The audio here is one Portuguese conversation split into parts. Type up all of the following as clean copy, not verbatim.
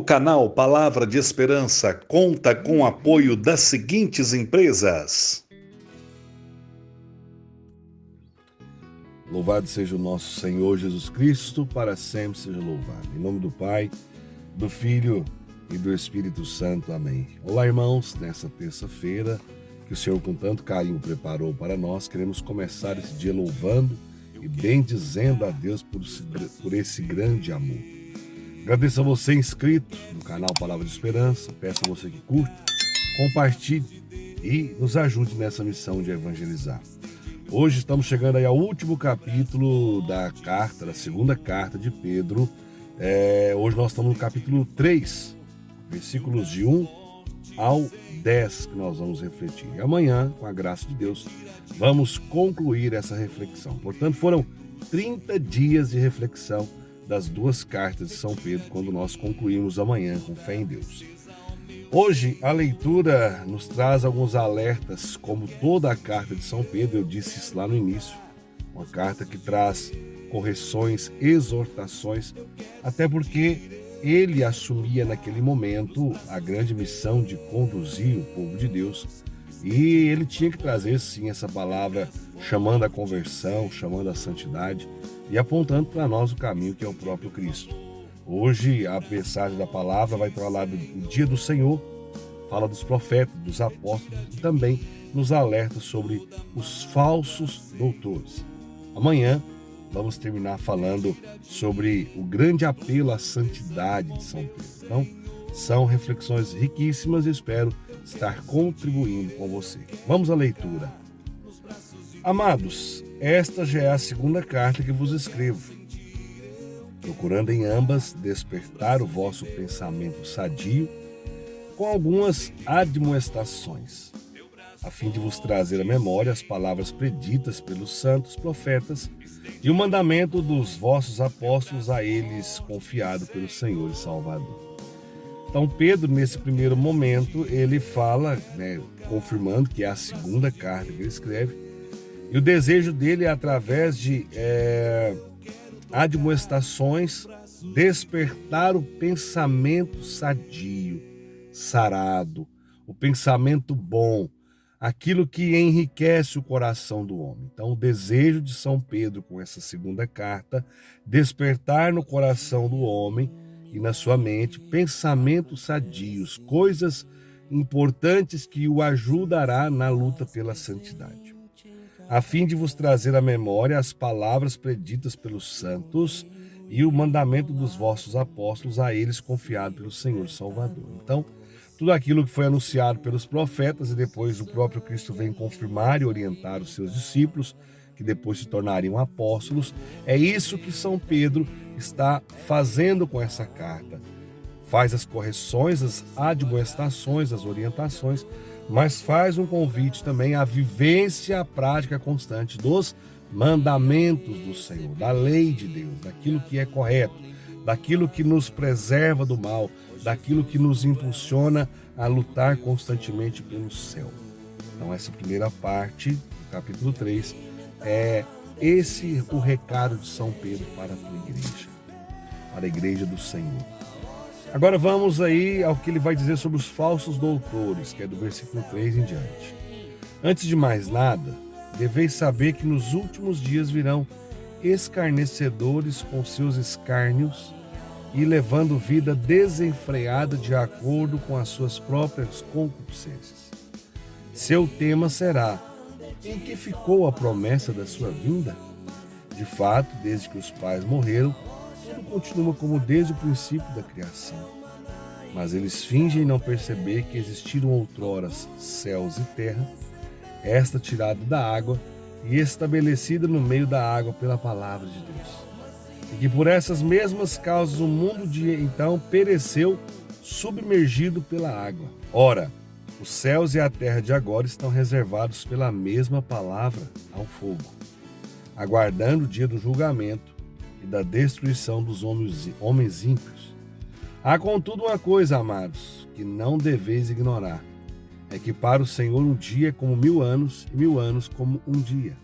O canal Palavra de Esperança conta com o apoio das seguintes empresas. Louvado seja o nosso Senhor Jesus Cristo, para sempre seja louvado. Em nome do Pai, do Filho e do Espírito Santo. Amém. Olá, irmãos, nessa terça-feira que o Senhor com tanto carinho preparou para nós, queremos começar esse dia louvando e bendizendo a Deus por esse grande amor. Agradeço a você inscrito no canal Palavra de Esperança, peço a você que curta, compartilhe e nos ajude nessa missão de evangelizar. Hoje estamos chegando aí ao último capítulo da segunda carta de Pedro. Hoje nós estamos no capítulo 3, versículos de 1 ao 10, que nós vamos refletir. E amanhã, com a graça de Deus, vamos concluir essa reflexão. Portanto, foram 30 dias de reflexão das duas cartas de São Pedro, quando nós concluímos amanhã com fé em Deus. Hoje, a leitura nos traz alguns alertas, como toda a carta de São Pedro, eu disse isso lá no início, uma carta que traz correções, exortações, até porque ele assumia naquele momento a grande missão de conduzir o povo de Deus, e ele tinha que trazer sim essa palavra chamando a conversão, chamando a santidade e apontando para nós o caminho que é o próprio Cristo. Hoje a mensagem da palavra vai falar do dia do Senhor, fala dos profetas, dos apóstolos e também nos alerta sobre os falsos doutores. Amanhã vamos terminar falando sobre o grande apelo à santidade de São Pedro. Então, são reflexões riquíssimas e espero estar contribuindo com você. Vamos à leitura. Amados, esta já é a segunda carta que vos escrevo, procurando em ambas despertar o vosso pensamento sadio com algumas admoestações, a fim de vos trazer à memória as palavras preditas pelos santos profetas e o mandamento dos vossos apóstolos a eles confiado pelo Senhor e Salvador. Então Pedro, nesse primeiro momento, ele fala, confirmando que é a segunda carta que ele escreve, e o desejo dele é, através de admoestações, despertar o pensamento sadio, sarado, o pensamento bom, aquilo que enriquece o coração do homem. Então, o desejo de São Pedro com essa segunda carta, despertar no coração do homem e na sua mente pensamentos sadios, coisas importantes que o ajudará na luta pela santidade, a fim de vos trazer à memória as palavras preditas pelos santos e o mandamento dos vossos apóstolos a eles confiado pelo Senhor Salvador. Então, tudo aquilo que foi anunciado pelos profetas e depois o próprio Cristo vem confirmar e orientar os seus discípulos, que depois se tornariam apóstolos, é isso que São Pedro está fazendo com essa carta. Faz as correções, as admoestações, as orientações, mas faz um convite também à vivência, à prática constante dos mandamentos do Senhor, da lei de Deus, daquilo que é correto, daquilo que nos preserva do mal, daquilo que nos impulsiona a lutar constantemente pelo céu. Então essa primeira parte, do capítulo 3, é esse o recado de São Pedro para a tua igreja, para a igreja do Senhor. Agora vamos aí ao que ele vai dizer sobre os falsos doutores, que é do versículo 3 em diante. Antes de mais nada, deveis saber que nos últimos dias virão escarnecedores com seus escárnios e levando vida desenfreada de acordo com as suas próprias concupiscências. Seu tema será: em que ficou a promessa da sua vinda? De fato, desde que os pais morreram, tudo continua como desde o princípio da criação. Mas eles fingem não perceber que existiram outrora céus e terra, esta tirada da água e estabelecida no meio da água pela palavra de Deus. E que por essas mesmas causas o mundo de então pereceu, submergido pela água. Ora, os céus e a terra de agora estão reservados pela mesma palavra ao fogo, aguardando o dia do julgamento e da destruição dos homens ímpios. Há contudo uma coisa, amados, que não deveis ignorar, é que para o Senhor um dia é como 1000 anos e 1000 anos como um dia.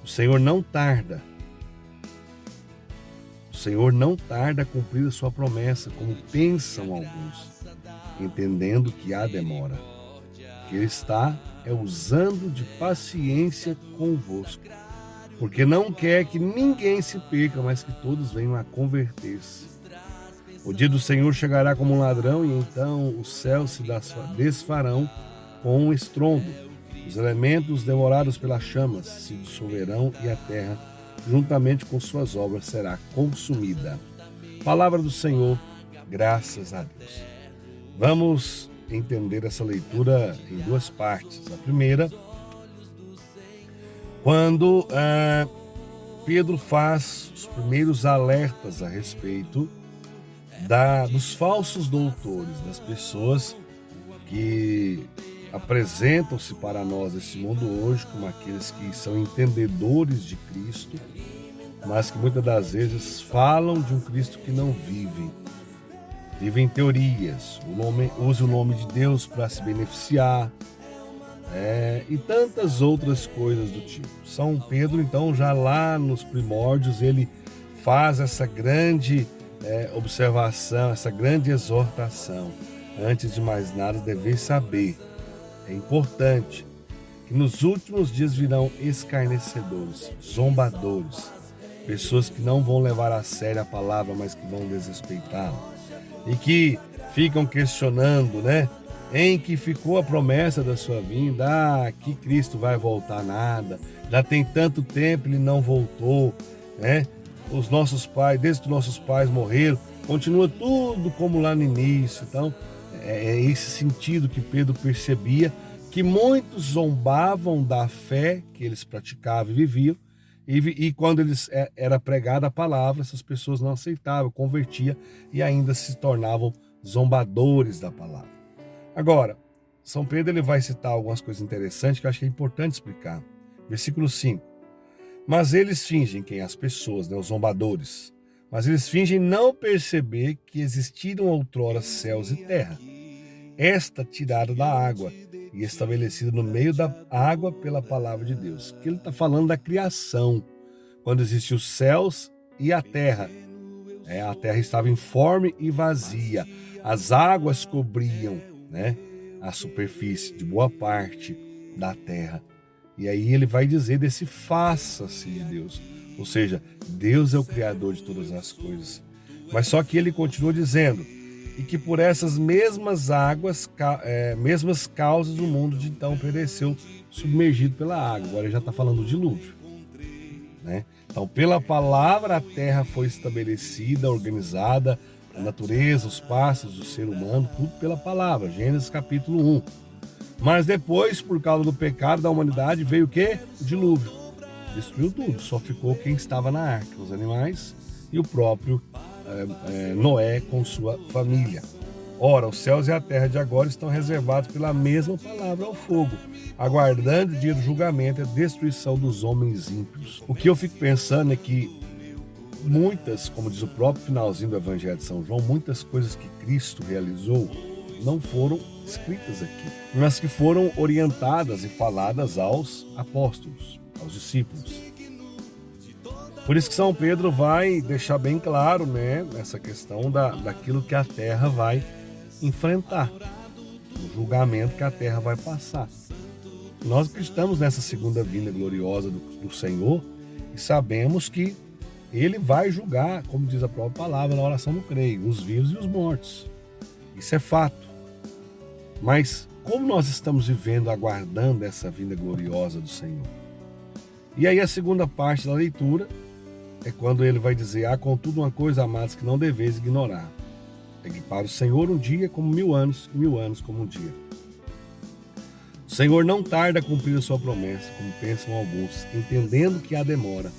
O Senhor não tarda. O Senhor não tarda a cumprir a sua promessa, como pensam alguns, entendendo que há demora. Que Ele está usando de paciência convosco, porque não quer que ninguém se perca, mas que todos venham a converter-se. O dia do Senhor chegará como um ladrão, e então os céus se desfarão com um estrondo. Os elementos devorados pelas chamas se dissolverão, e a terra, juntamente com suas obras, será consumida. Palavra do Senhor, graças a Deus. Vamos entender essa leitura em duas partes. A primeira, quando Pedro faz os primeiros alertas a respeito dos falsos doutores, das pessoas que apresentam-se para nós nesse mundo hoje como aqueles que são entendedores de Cristo, mas que muitas das vezes falam de um Cristo que não vivem. Vivem teorias, usa o nome de Deus para se beneficiar, e tantas outras coisas do tipo. São Pedro, então, já lá nos primórdios, ele faz essa grande observação, essa grande exortação. Antes de mais nada, deveis saber, é importante, que nos últimos dias virão escarnecedores, zombadores, pessoas que não vão levar a sério a palavra, mas que vão desrespeitá-la. E que ficam questionando, em que ficou a promessa da sua vinda, que Cristo vai voltar nada, já tem tanto tempo ele não voltou, Os nossos pais, desde que nossos pais morreram, continua tudo como lá no início. Então, é esse sentido que Pedro percebia, que muitos zombavam da fé que eles praticavam e viviam, e quando era pregada a palavra, essas pessoas não aceitavam, convertiam e ainda se tornavam zombadores da palavra. Agora, São Pedro ele vai citar algumas coisas interessantes que eu acho que é importante explicar. Versículo 5. Mas eles fingem, quem? As pessoas, os zombadores. Mas eles fingem não perceber que existiram outrora céus e terra, esta tirada da água e estabelecida no meio da água pela palavra de Deus. Que ele está falando da criação, quando existiam os céus e a terra. A terra estava informe e vazia. As águas cobriam, a superfície de boa parte da terra. E aí ele vai dizer desse faça-se de Deus. Ou seja, Deus é o Criador de todas as coisas. Mas só que ele continua dizendo, e que por essas mesmas águas, mesmas causas, o mundo de então pereceu submergido pela água. Agora ele já está falando do dilúvio. Então, pela palavra, a terra foi estabelecida, organizada, a natureza, os pássaros, o ser humano, tudo pela palavra. Gênesis capítulo 1. Mas depois, por causa do pecado da humanidade, veio o quê? O dilúvio. Destruiu tudo, só ficou quem estava na arca, os animais e o próprio Noé com sua família. Ora, os céus e a terra de agora estão reservados pela mesma palavra ao fogo, aguardando o dia do julgamento e a destruição dos homens ímpios. O que eu fico pensando é que muitas, como diz o próprio finalzinho do Evangelho de São João, muitas coisas que Cristo realizou não foram escritas aqui, mas que foram orientadas e faladas aos apóstolos, aos discípulos. Por isso que São Pedro vai deixar bem claro, essa questão daquilo que a terra vai enfrentar, o julgamento que a terra vai passar. Nós acreditamos nessa segunda vinda gloriosa do Senhor e sabemos que Ele vai julgar, como diz a própria palavra na oração do creio, os vivos e os mortos. Isso é fato. Mas como nós estamos vivendo, aguardando essa vinda gloriosa do Senhor? E aí a segunda parte da leitura é quando ele vai dizer, contudo uma coisa, amados, que não deveis ignorar, é que para o Senhor um dia é como 1000 anos, e 1000 anos como um dia. O Senhor não tarda a cumprir a sua promessa, como pensam alguns, entendendo que há demora.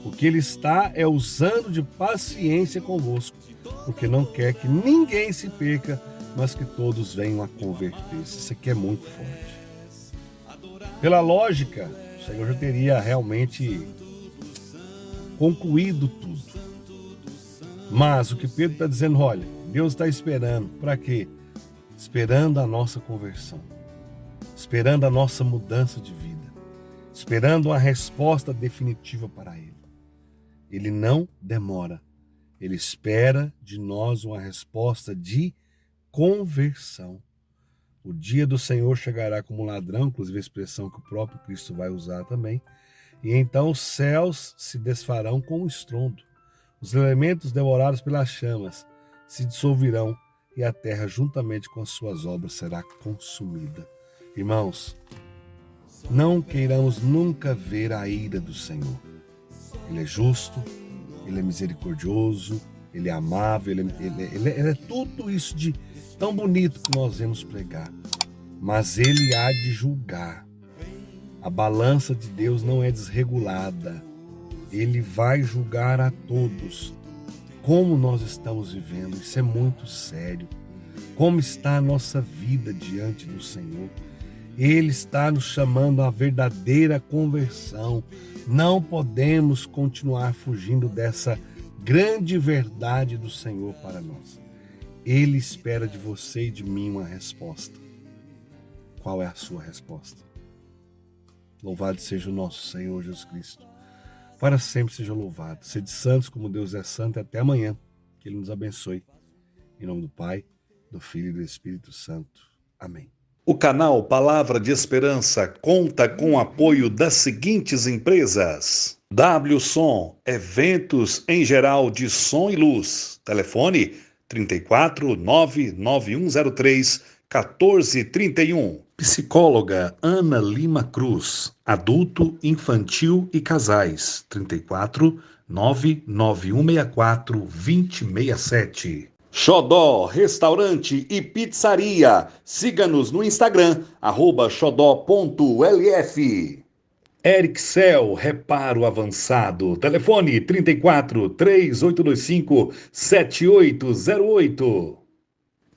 O que Ele está usando de paciência convosco, porque não quer que ninguém se perca, mas que todos venham a converter-se. Isso aqui é muito forte. Pela lógica, o Senhor já teria realmente concluído tudo. Mas o que Pedro está dizendo, olha, Deus está esperando. Para quê? Esperando a nossa conversão. Esperando a nossa mudança de vida. Esperando uma resposta definitiva para Ele. Ele não demora. Ele espera de nós uma resposta de conversão. O dia do Senhor chegará como um ladrão, inclusive a expressão que o próprio Cristo vai usar também, e então os céus se desfarão com um estrondo. Os elementos devorados pelas chamas se dissolverão e a terra, juntamente com as suas obras, será consumida. Irmãos, não queiramos nunca ver a ira do Senhor. Ele é justo, Ele é misericordioso, Ele é amável, ele é tudo isso de tão bonito que nós vemos pregar. Mas Ele há de julgar. A balança de Deus não é desregulada. Ele vai julgar a todos. Como nós estamos vivendo, isso é muito sério. Como está a nossa vida diante do Senhor? Ele está nos chamando à verdadeira conversão. Não podemos continuar fugindo dessa grande verdade do Senhor para nós. Ele espera de você e de mim uma resposta. Qual é a sua resposta? Louvado seja o nosso Senhor Jesus Cristo. Para sempre seja louvado. Sede santos como Deus é santo. E até amanhã. Que Ele nos abençoe. Em nome do Pai, do Filho e do Espírito Santo. Amém. O canal Palavra de Esperança conta com o apoio das seguintes empresas: WSom, eventos em geral de som e luz. Telefone 34 99103 1431. Psicóloga Ana Lima Cruz, adulto, infantil e casais. 34 99164 2067. Xodó Restaurante e Pizzaria. Siga-nos no Instagram, @xodó.lf. Ericel Reparo Avançado. Telefone 34 3825 7808.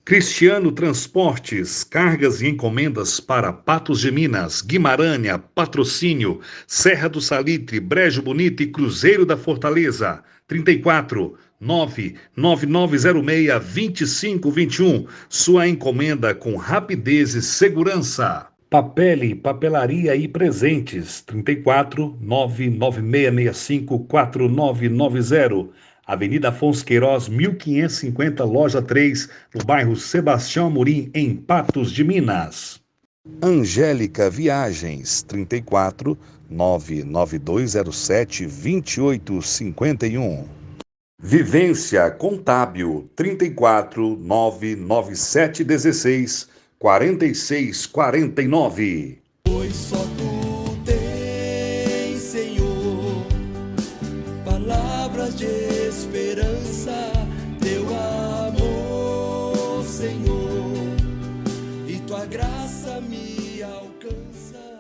Cristiano Transportes, cargas e encomendas para Patos de Minas, Guimarães, Patrocínio, Serra do Salitre, Brejo Bonito e Cruzeiro da Fortaleza. 34 99906 2521. Sua encomenda com rapidez e segurança. Papele, papelaria e presentes. 34 99665 4990. Avenida Afonso Queiroz, 1550, loja 3, no bairro Sebastião Amorim, em Patos de Minas. Angélica Viagens, 34 99207 2851. Vivência Contábil, 34 99716 4649. Pois só tu tens, Senhor, palavras de esperança, teu amor, Senhor, e tua graça me alcança.